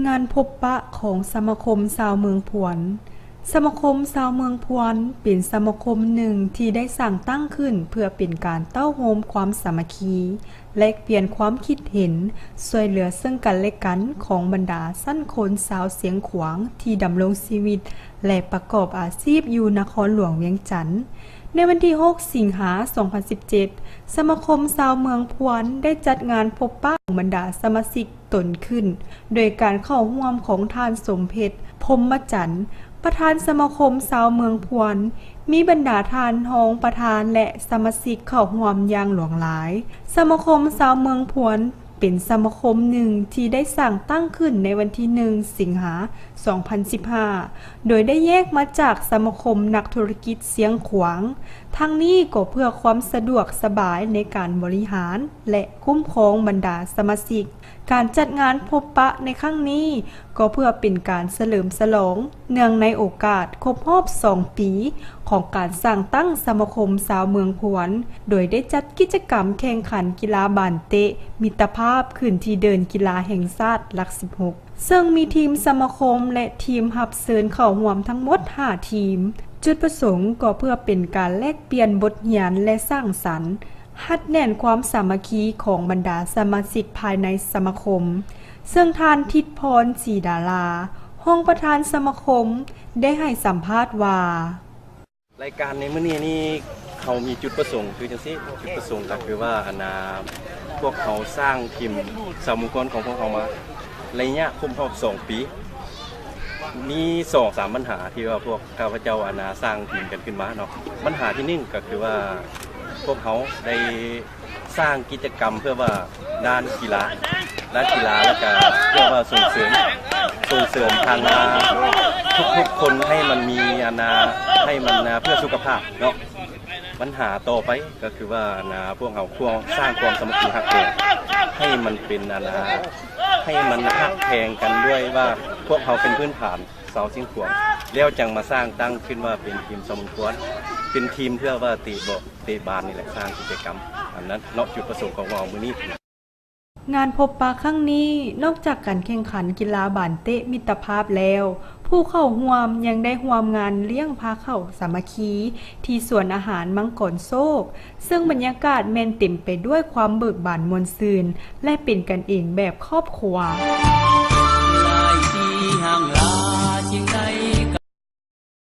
งานพบปะของสมาคมชาวเมืองพวนสมาคมชาวเมืองพวนเป็นสมาคมหนึ่งที่ได้สร้างตั้งขึ้นเพื่อเป็นการเต้าโฮมความสามัคคีแลกเปลี่ยนความคิดเห็นช่วยเหลือซึ่งกันและกันของบรรดาสั้นคนชาวเสียงขวางที่ดำรงชีวิตและประกอบอาชีพอยู่นครหลวงเวียงจันทน์ในวันที่ 6 สิงหาคม 2017 สมาคมชาวเมืองพวนได้จัดงานพบปะของบรรดาสมาชิกตนขึ้นโดยการเข้าร่วมของท่านสมเพชรพรหมจันทร์ประธานสมาคมชาวเมืองพวนมีบรรดาทานรองประธานและสมาชิกเข้าร่วมอย่างหลวงหลายสมาคมชาวเมืองพวนเป็นสมาคมหนึ่งที่ได้สร้างตั้งขึ้นในวันที่ 1 สิงหาคม 2015 โดยได้แยกมาจากสมาคมนักธุรกิจเสียงขวางทั้งนี้ก็เพื่อความสะดวกสบายในการบริหารและคุ้มครองบรรดาสมาชิกการจัดงานพบปะในครั้งนี้ก็เพื่อเป็นการเฉลิมฉลองเนื่องในโอกาสครบรอบ 2 ปีของการสร้างตั้งสมาคมชาวเมืองพวนโดยได้จัดกิจกรรมแข่งขันกีฬาบานเตะมิตรภาพขึ้นที่เดินกีฬาแห่งชาติหลัก 16 ซึ่งมีทีมสมาคมและทีมรับเชิญเข้าร่วมทั้งหมด 5 ทีมจุดประสงค์ก็เพื่อเป็นการแลกเปลี่ยนบทเรียนและสร้างสรรค์หัดแน่นความสามัคคีของบรรดาสมาชิกภายในสมาคมซึ่งท่านทิดพรศรีดาราห้องประธานสมาคมได้ให้สัมภาษณ์ว่ารายการในมื้อนี้นี่เขามีจุดประสงค์คือจังซี่จุดประสงค์ก็คือว่าพวกเขาสร้างทีมสามคนของพวกเขามาระยะครบรอบ2 ปีมี 2-3 ปัญหาที่ว่าพวกข้าพเจ้าสร้างทีมกันขึ้นมาเนาะปัญหาที่1ก็คือว่าพวกเขาได้สร้างกิจกรรมเพื่อว่าด้านกีฬาแล้วก็เพื่อว่าส่งเสริมทางทุกคนให้มันมีให้มันเพื่อสุขภาพเนาะปัญหาต่อไปก็คือว่าพวกเขาควรสร้างความสามัคคีฮักแพงให้มันเป็นให้มันฮักแพงกันด้วยว่าพวกเขาเป็นพื้นฐานเสาชิงขวงแล้วจังมาสร้างตั้งขึ้นว่าเป็นทีมสมควรเป็นทีมเพื่อว่าเตะบาสนี่แหละสร้างกิจกรรมอันนั้นเนาะจุดประสงค์ของเรามื้อนี้งานพบปะครั้งนี้นอกจากการแข่งขันกีฬาบานเตะมิตรภาพแล้วผู้เข้าร่วมยังได้ร่วมงานเลี้ยงพาเข้าสามัคคีที่สวนอาหารมังกรโซกซึ่งบรรยากาศแม่นเต็มไปด้วยความเบิกบานมวลซื่นและเป็นกันเองแบบครอบครัว